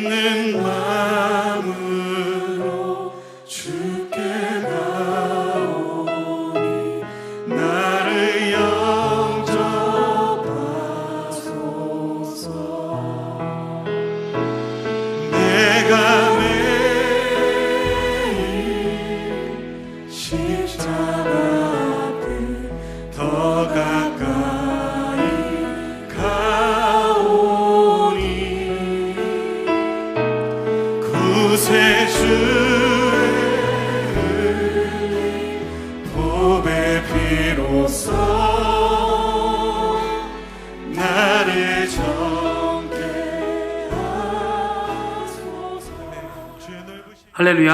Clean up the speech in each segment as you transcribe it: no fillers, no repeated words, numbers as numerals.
있는 마음으로 주께 나오니 나를 영접하소서. 내가 매일 십자가 앞에 더 가까이 가오니 구세주의 흘린 보배 피로써 나를 정케 하소서. 할렐루야.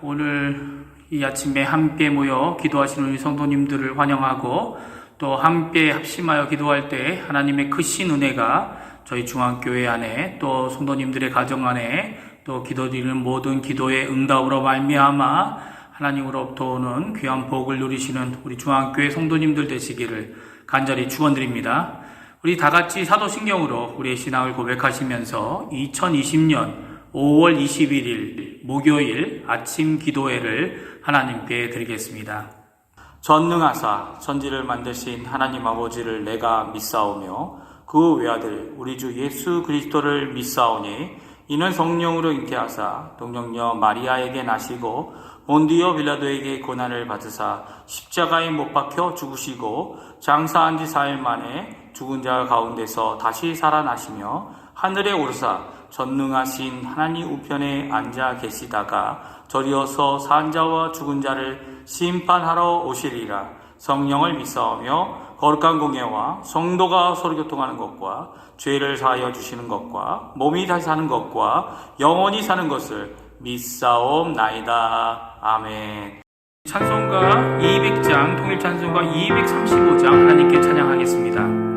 오늘 이 아침에 함께 모여 기도하시는 우리 성도님들을 환영하고 또 함께 합심하여 기도할 때 하나님의 크신 은혜가 저희 중앙교회 안에 또 성도님들의 가정 안에 또 기도드리는 모든 기도의 응답으로 말미암아 하나님으로부터 오는 귀한 복을 누리시는 우리 중앙교회 성도님들 되시기를 간절히 축원드립니다. 우리 다 같이 사도신경으로 우리의 신앙을 고백하시면서 2020년 5월 21일 목요일 아침 기도회를 하나님께 드리겠습니다. 전능하사 천지를 만드신 하나님 아버지를 내가 믿사오며 그 외아들 우리 주 예수 그리스도를 믿사오니 이는 성령으로 잉태하사 동정녀 마리아에게 나시고 본디오 빌라도에게 고난을 받으사 십자가에 못 박혀 죽으시고 장사한 지 4일 만에 죽은 자 가운데서 다시 살아나시며 하늘에 오르사 전능하신 하나님 우편에 앉아 계시다가 저리어서 산 자와 죽은 자를 심판하러 오시리라. 성령을 믿사오며 거룩한 공예와 성도가 서로 교통하는 것과 죄를 사하여 주시는 것과 몸이 다시 사는 것과 영원히 사는 것을 믿사옵나이다. 아멘. 찬송가 200장 통일찬송가 235장 하나님께 찬양하겠습니다.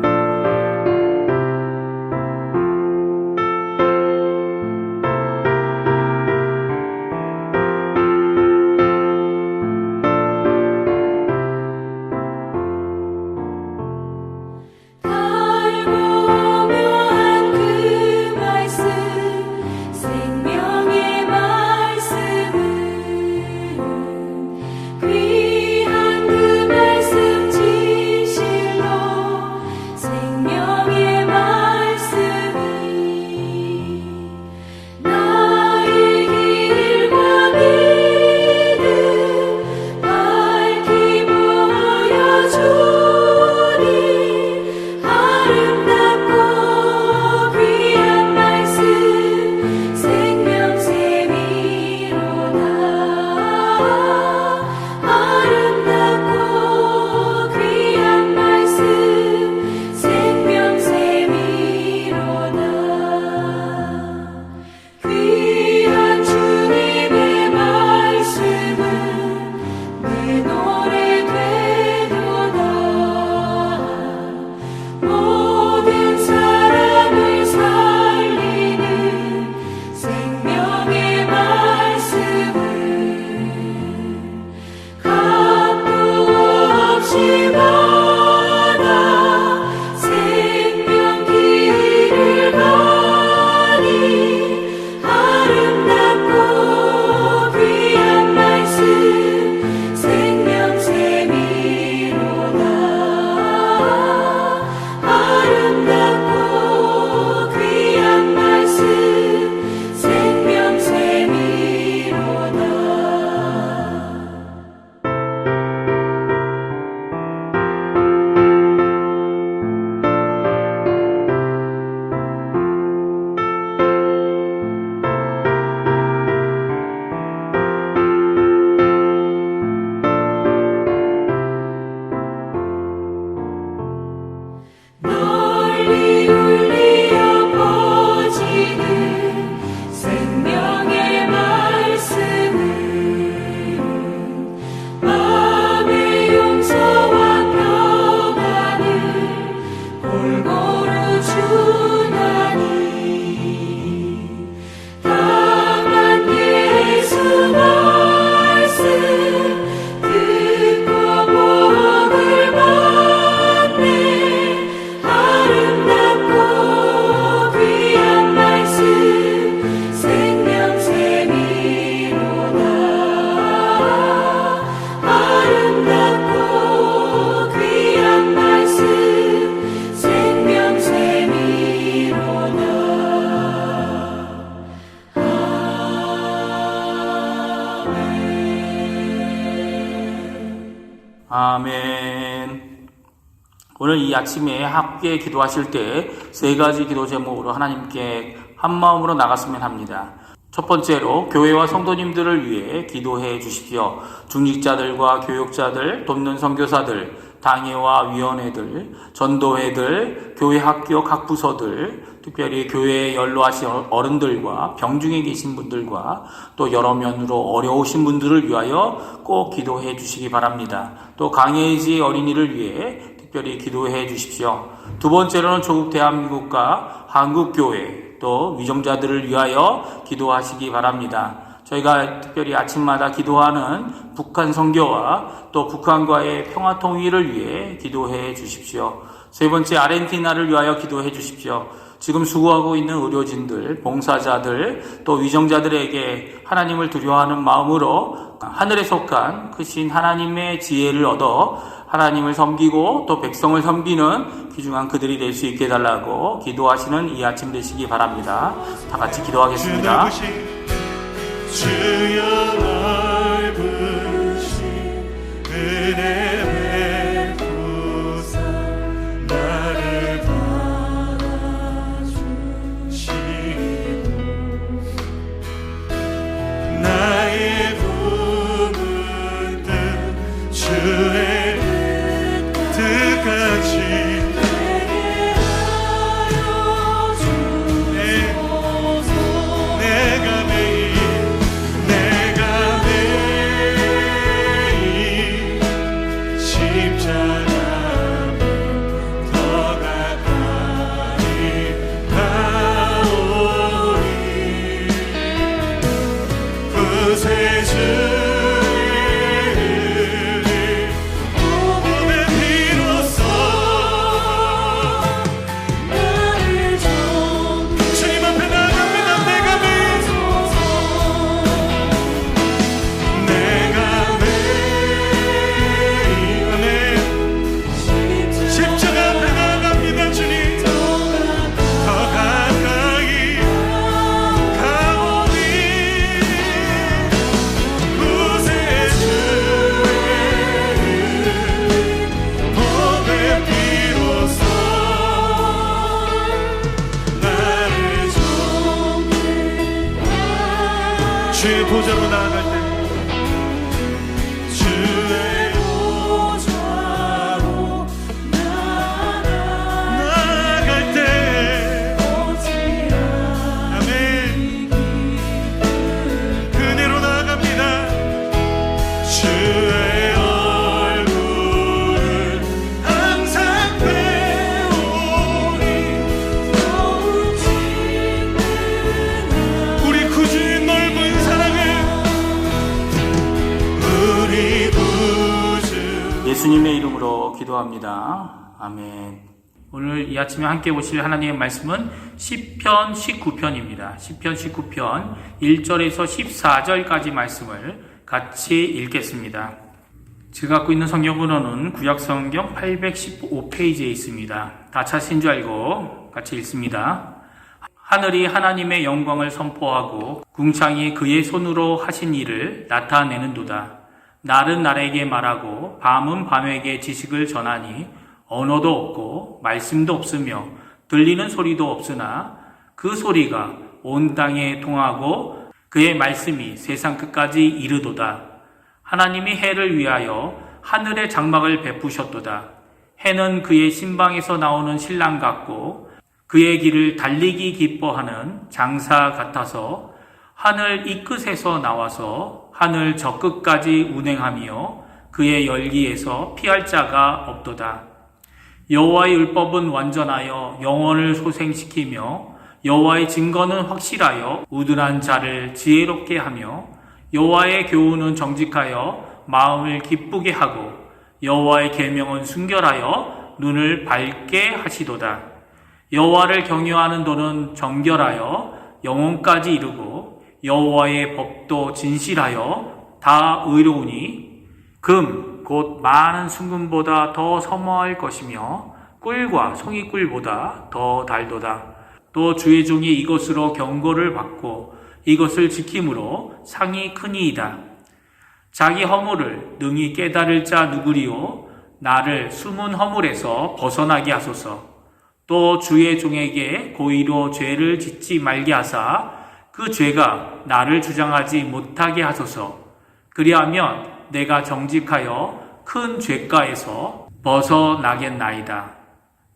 귀한 그 말씀 진실로 오늘 이 아침에 함께 기도하실 때 세 가지 기도 제목으로 하나님께 한마음으로 나갔으면 합니다. 첫 번째로 교회와 성도님들을 위해 기도해 주십시오. 중직자들과 교육자들, 돕는 선교사들, 당회와 위원회들, 전도회들, 교회 학교 각 부서들, 특별히 교회에 연로하신 어른들과 병중에 계신 분들과 또 여러 면으로 어려우신 분들을 위하여 꼭 기도해 주시기 바랍니다. 또 강혜지 어린이를 위해 특별히 기도해 주십시오. 두 번째로는 조국 대한민국과 한국교회 또 위정자들을 위하여 기도하시기 바랍니다. 저희가 특별히 아침마다 기도하는 북한 선교와 또 북한과의 평화 통일을 위해 기도해 주십시오. 세 번째, 아르헨티나를 위하여 기도해 주십시오. 지금 수고하고 있는 의료진들, 봉사자들, 또 위정자들에게 하나님을 두려워하는 마음으로 하늘에 속한 크신 하나님의 지혜를 얻어 하나님을 섬기고 또 백성을 섬기는 귀중한 그들이 될 수 있게 해달라고 기도하시는 이 아침 되시기 바랍니다. 다 같이 기도하겠습니다. 주여 넓으신 은혜 베푸사 나를 받아주시고 나의 부르는 주의 뜻같이 주의 보좌로 나아갈 때 주의 보좌로 나아갈 때 아멘 그대로 나아갑니다. 주의 얼굴을 항상 배우니 우리 구주의 넓은 예수님의 이름으로 기도합니다. 아멘. 오늘 이 아침에 함께 보실 하나님의 말씀은 시편 19편입니다. 시편 19편 1절에서 14절까지 말씀을 같이 읽겠습니다. 제가 갖고 있는 성경으로는 구약성경 815페이지에 있습니다. 다 찾으신 줄 알고 같이 읽습니다. 하늘이 하나님의 영광을 선포하고 궁창이 그의 손으로 하신 일을 나타내는도다. 날은 날에게 말하고 밤은 밤에게 지식을 전하니 언어도 없고 말씀도 없으며 들리는 소리도 없으나 그 소리가 온 땅에 통하고 그의 말씀이 세상 끝까지 이르도다. 하나님이 해를 위하여 하늘의 장막을 베푸셨도다. 해는 그의 신방에서 나오는 신랑 같고 그의 길을 달리기 기뻐하는 장사 같아서 하늘 이 끝에서 나와서 하늘 저 끝까지 운행하며 그의 열기에서 피할 자가 없도다. 여호와의 율법은 완전하여 영혼을 소생시키며 여호와의 증거는 확실하여 우둔한 자를 지혜롭게 하며 여호와의 교훈은 정직하여 마음을 기쁘게 하고 여호와의 계명은 순결하여 눈을 밝게 하시도다. 여호와를 경외하는 도는 정결하여 영혼까지 이르고 여호와의 법도 진실하여 다 의로우니 금 곧 많은 순금보다 더 서머할 것이며 꿀과 송이꿀보다 더 달도다. 또 주의 종이 이것으로 경고를 받고 이것을 지킴으로 상이 크니이다. 자기 허물을 능히 깨달을 자 누구리요? 나를 숨은 허물에서 벗어나게 하소서. 또 주의 종에게 고의로 죄를 짓지 말게 하사 그 죄가 나를 주장하지 못하게 하소서. 그리하면 내가 정직하여 큰 죄가에서 벗어나겠나이다.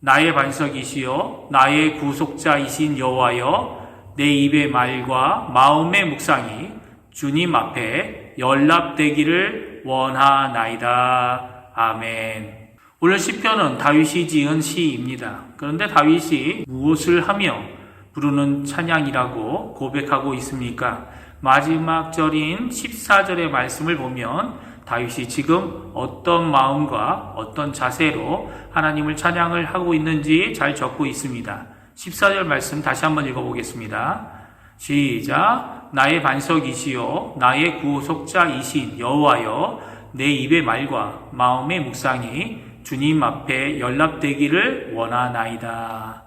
나의 반석이시여 나의 구속자이신 여호와여, 내 입의 말과 마음의 묵상이 주님 앞에 연락되기를 원하나이다. 아멘. 오늘 시편은 다윗이 지은 시입니다. 그런데 다윗이 무엇을 하며 부르는 찬양이라고 고백하고 있습니까? 마지막 절인 14절의 말씀을 보면 다윗이 지금 어떤 마음과 어떤 자세로 하나님을 찬양을 하고 있는지 잘 적고 있습니다. 14절 말씀 다시 한번 읽어보겠습니다. 시작. 나의 반석이시요 나의 구속자이신 여호와여, 내 입의 말과 마음의 묵상이 주님 앞에 연락되기를 원하나이다.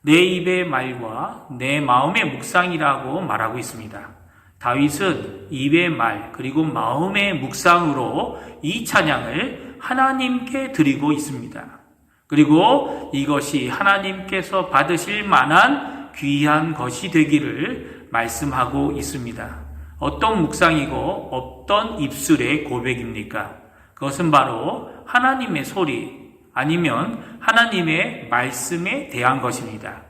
내 입의 말과 내 마음의 묵상이라고 말하고 있습니다. 다윗은 입의 말 그리고 마음의 묵상으로 이 찬양을 하나님께 드리고 있습니다. 그리고 이것이 하나님께서 받으실 만한 귀한 것이 되기를 말씀하고 있습니다. 어떤 묵상이고 어떤 입술의 고백입니까? 그것은 바로 하나님의 소리 아니면 하나님의 말씀에 대한 것입니다.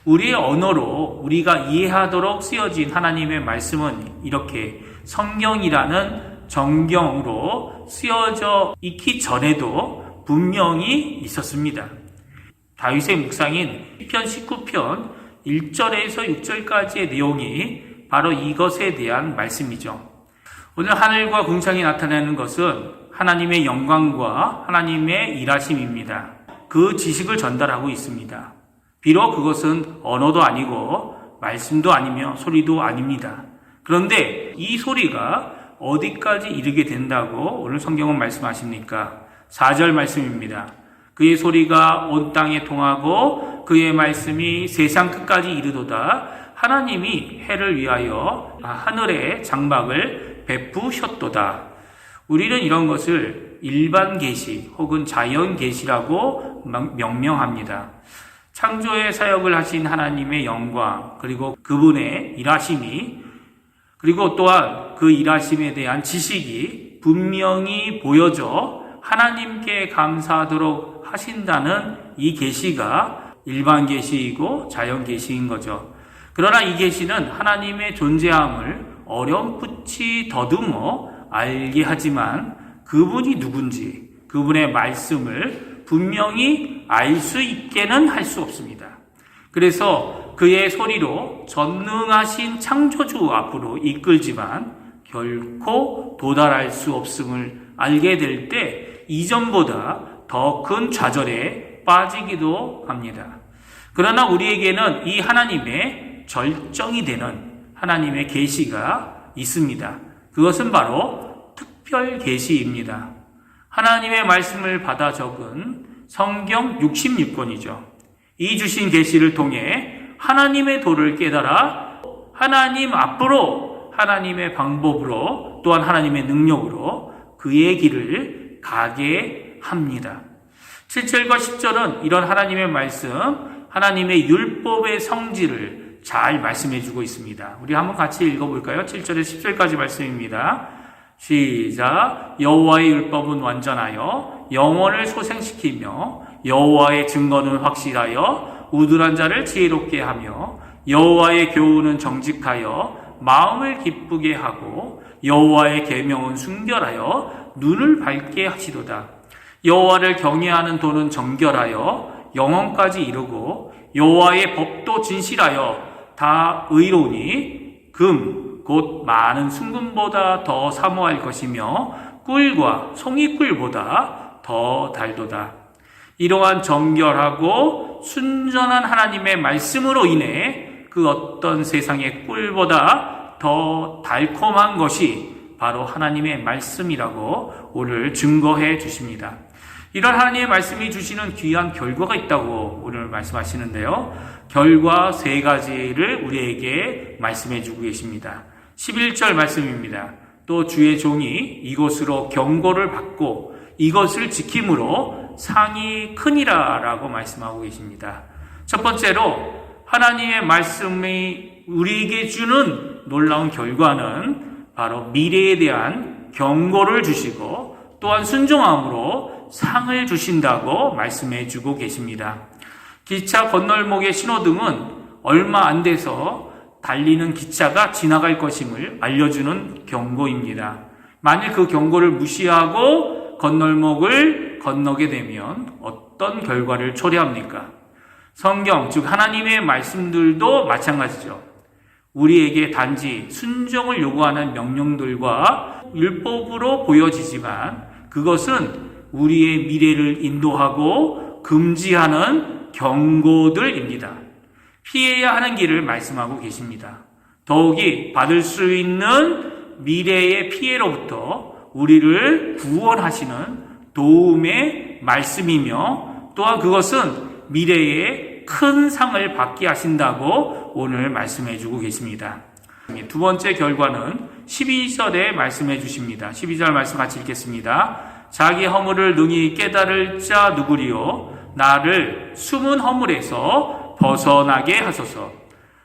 우리의 언어로 우리가 이해하도록 쓰여진 하나님의 말씀은 이렇게 성경이라는 정경으로 쓰여져 있기 전에도 분명히 있었습니다. 다윗의 묵상인 시편 19편 1절에서 6절까지의 내용이 바로 이것에 대한 말씀이죠. 오늘 하늘과 궁창이 나타내는 것은 하나님의 영광과 하나님의 일하심입니다. 그 지식을 전달하고 있습니다. 비록 그것은 언어도 아니고 말씀도 아니며 소리도 아닙니다. 그런데 이 소리가 어디까지 이르게 된다고 오늘 성경은 말씀하십니까? 4절 말씀입니다. 그의 소리가 온 땅에 통하고 그의 말씀이 세상 끝까지 이르도다. 하나님이 해를 위하여 하늘의 장막을 베푸셨도다. 우리는 이런 것을 일반 계시 혹은 자연 계시라고 명명합니다. 창조의 사역을 하신 하나님의 영광 그리고 그분의 일하심이 그리고 또한 그 일하심에 대한 지식이 분명히 보여져 하나님께 감사하도록 하신다는 이 계시가 일반 계시이고 자연 계시인 거죠. 그러나 이 계시는 하나님의 존재함을 어렴풋이 더듬어 알게 하지만 그분이 누군지 그분의 말씀을 분명히 알 수 있게는 할 수 없습니다. 그래서 그의 소리로 전능하신 창조주 앞으로 이끌지만 결코 도달할 수 없음을 알게 될 때 이전보다 더 큰 좌절에 빠지기도 합니다. 그러나 우리에게는 이 하나님의 절정이 되는 하나님의 계시가 있습니다. 그것은 바로 특별 계시입니다. 하나님의 말씀을 받아 적은 성경 66권이죠. 이 주신 계시를 통해 하나님의 도를 깨달아 하나님 앞으로 하나님의 방법으로 또한 하나님의 능력으로 그의 길을 가게 합니다. 7절과 10절은 이런 하나님의 말씀, 하나님의 율법의 성질을 잘 말씀해 주고 있습니다. 우리 한번 같이 읽어볼까요? 7절에서 10절까지 말씀입니다. 시작. 여호와의 율법은 완전하여 영혼을 소생시키며 여호와의 증거는 확실하여 우둔한 자를 지혜롭게 하며 여호와의 교훈은 정직하여 마음을 기쁘게 하고 여호와의 계명은 순결하여 눈을 밝게 하시도다. 여호와를 경외하는 도는 정결하여 영혼까지 이루고 여호와의 법도 진실하여 다 의로우니 금 곧 많은 순금보다 더 사모할 것이며 꿀과 송이꿀보다 더 달도다. 이러한 정결하고 순전한 하나님의 말씀으로 인해 그 어떤 세상의 꿀보다 더 달콤한 것이 바로 하나님의 말씀이라고 오늘 증거해 주십니다. 이런 하나님의 말씀이 주시는 귀한 결과가 있다고 오늘 말씀하시는데요. 결과 3가지를 우리에게 말씀해 주고 계십니다. 11절 말씀입니다. 또 주의 종이 이곳으로 경고를 받고 이것을 지킴으로 상이 크니라 라고 말씀하고 계십니다. 첫 번째로 하나님의 말씀이 우리에게 주는 놀라운 결과는 바로 미래에 대한 경고를 주시고 또한 순종함으로 상을 주신다고 말씀해 주고 계십니다. 기차 건널목의 신호등은 얼마 안 돼서 달리는 기차가 지나갈 것임을 알려주는 경고입니다. 만일 그 경고를 무시하고 건널목을 건너게 되면 어떤 결과를 초래합니까? 성경, 즉 하나님의 말씀들도 마찬가지죠. 우리에게 단지 순종을 요구하는 명령들과 율법으로 보여지지만 그것은 우리의 미래를 인도하고 금지하는 경고들입니다. 피해야 하는 길을 말씀하고 계십니다. 더욱이 받을 수 있는 미래의 피해로부터 우리를 구원하시는 도움의 말씀이며 또한 그것은 미래에 큰 상을 받게 하신다고 오늘 말씀해 주고 계십니다. 두 번째 결과는 12절에 말씀해 주십니다. 12절 말씀 같이 읽겠습니다. 자기 허물을 능히 깨달을 자 누구리요? 나를 숨은 허물에서 벗어나게 하소서.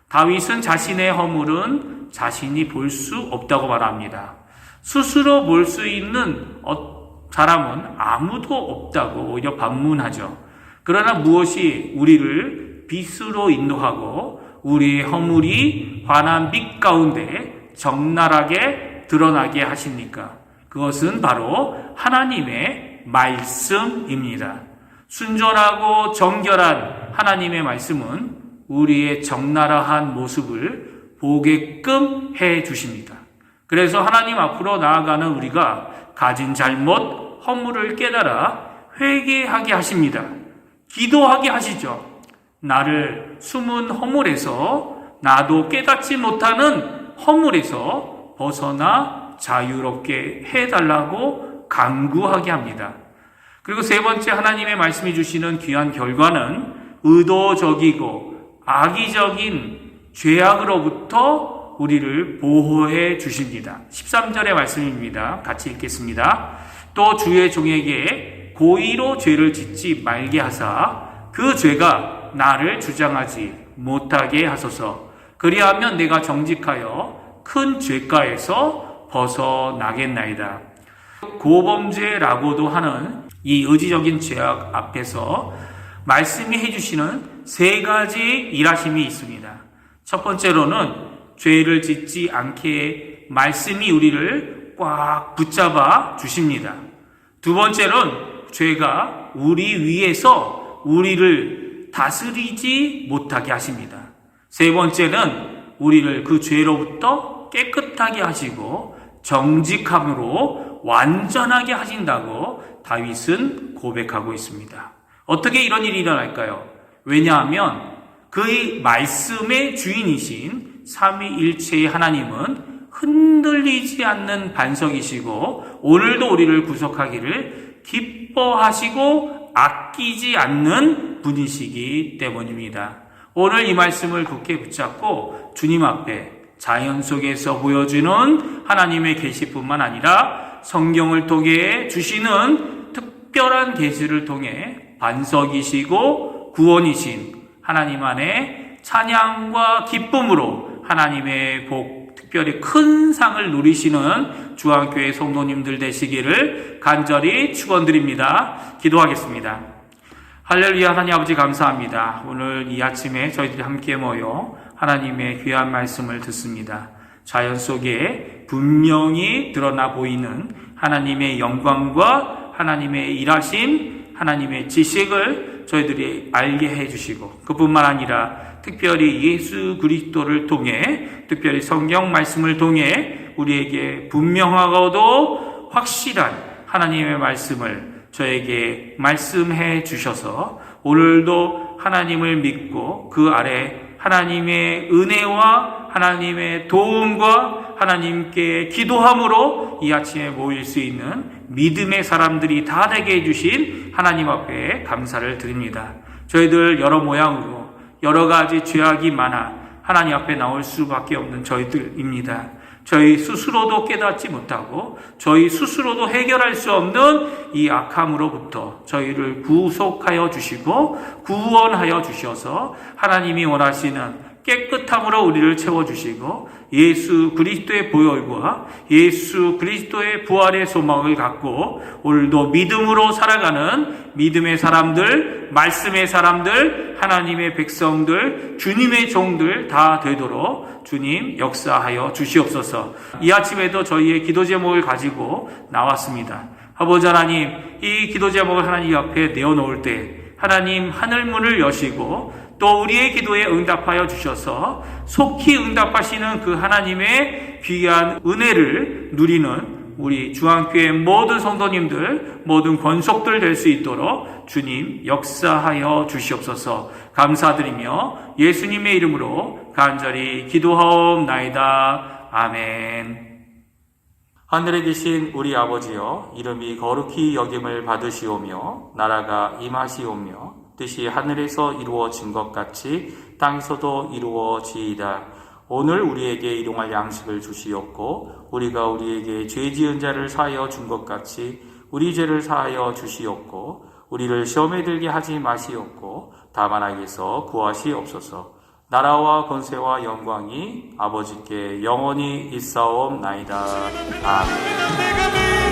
다윗은 자신의 허물은 자신이 볼 수 없다고 말합니다. 스스로 볼 수 있는 사람은 아무도 없다고 오히려 반문하죠. 그러나 무엇이 우리를 빛으로 인도하고 우리의 허물이 환한 빛 가운데 적나라하게 드러나게 하십니까? 그것은 바로 하나님의 말씀입니다. 순전하고 정결한 하나님의 말씀은 우리의 적나라한 모습을 보게끔 해 주십니다. 그래서 하나님 앞으로 나아가는 우리가 가진 잘못, 허물을 깨달아 회개하게 하십니다. 기도하게 하시죠. 나를 숨은 허물에서 나도 깨닫지 못하는 허물에서 벗어나 자유롭게 해달라고 간구하게 합니다. 그리고 세 번째 하나님의 말씀이 주시는 귀한 결과는 의도적이고 악의적인 죄악으로부터 우리를 보호해 주십니다. 13절의 말씀입니다. 같이 읽겠습니다. 또 주의 종에게 고의로 죄를 짓지 말게 하사 그 죄가 나를 주장하지 못하게 하소서. 그리하면 내가 정직하여 큰 죄가에서 벗어나겠나이다. 고범죄라고도 하는 이 의지적인 죄악 앞에서 말씀이 해주시는 세 가지 일하심이 있습니다. 첫 번째로는 죄를 짓지 않게 말씀이 우리를 꽉 붙잡아 주십니다. 두 번째로는 죄가 우리 위에서 우리를 다스리지 못하게 하십니다. 세 번째는 우리를 그 죄로부터 깨끗하게 하시고 정직함으로 완전하게 하신다고 다윗은 고백하고 있습니다. 어떻게 이런 일이 일어날까요? 왜냐하면 그의 말씀의 주인이신 삼위일체의 하나님은 흔들리지 않는 반석이시고 오늘도 우리를 구속하기를 기뻐하시고 아끼지 않는 분이시기 때문입니다. 오늘 이 말씀을 굳게 붙잡고 주님 앞에 자연 속에서 보여주는 하나님의 계시뿐만 아니라 성경을 통해 주시는 특별한 계시를 통해 반석이시고 구원이신 하나님 안에 찬양과 기쁨으로 하나님의 복, 특별히 큰 상을 누리시는 주한교회 성도님들 되시기를 간절히 축원드립니다. 기도하겠습니다. 할렐루야. 하나님 아버지 감사합니다. 오늘 이 아침에 저희들이 함께 모여 하나님의 귀한 말씀을 듣습니다. 자연 속에 분명히 드러나 보이는 하나님의 영광과 하나님의 일하심, 하나님의 지식을 저희들이 알게 해주시고 그뿐만 아니라 특별히 예수 그리스도를 통해 특별히 성경 말씀을 통해 우리에게 분명하고도 확실한 하나님의 말씀을 저에게 말씀해 주셔서 오늘도 하나님을 믿고 그 아래 하나님의 은혜와 하나님의 도움과 하나님께 기도함으로 이 아침에 모일 수 있는 믿음의 사람들이 다 되게 해주신 하나님 앞에 감사를 드립니다. 저희들 여러 모양으로 여러 가지 죄악이 많아 하나님 앞에 나올 수밖에 없는 저희들입니다. 저희 스스로도 깨닫지 못하고 저희 스스로도 해결할 수 없는 이 악함으로부터 저희를 구속하여 주시고 구원하여 주셔서 하나님이 원하시는 깨끗함으로 우리를 채워주시고 예수 그리스도의 보혈과 예수 그리스도의 부활의 소망을 갖고 오늘도 믿음으로 살아가는 믿음의 사람들, 말씀의 사람들, 하나님의 백성들, 주님의 종들 다 되도록 주님 역사하여 주시옵소서. 이 아침에도 저희의 기도 제목을 가지고 나왔습니다. 아버지 하나님, 이 기도 제목을 하나님 앞에 내어놓을 때 하나님 하늘문을 여시고 또 우리의 기도에 응답하여 주셔서 속히 응답하시는 그 하나님의 귀한 은혜를 누리는 우리 중앙교회 모든 성도님들, 모든 권속들 될 수 있도록 주님 역사하여 주시옵소서. 감사드리며 예수님의 이름으로 간절히 기도하옵나이다. 아멘. 하늘에 계신 우리 아버지여, 이름이 거룩히 여김을 받으시오며 나라가 임하시오며 뜻이 하늘에서 이루어진 것 같이 땅에서도 이루어지이다. 오늘 우리에게 일용할 양식을 주시옵고 우리가 우리에게 죄 지은 자를 사하여 준 것 같이 우리 죄를 사하여 주시옵고 우리를 시험에 들게 하지 마시옵고 다만 악에서 구하시옵소서. 나라와 권세와 영광이 아버지께 영원히 있사옵나이다. 아멘.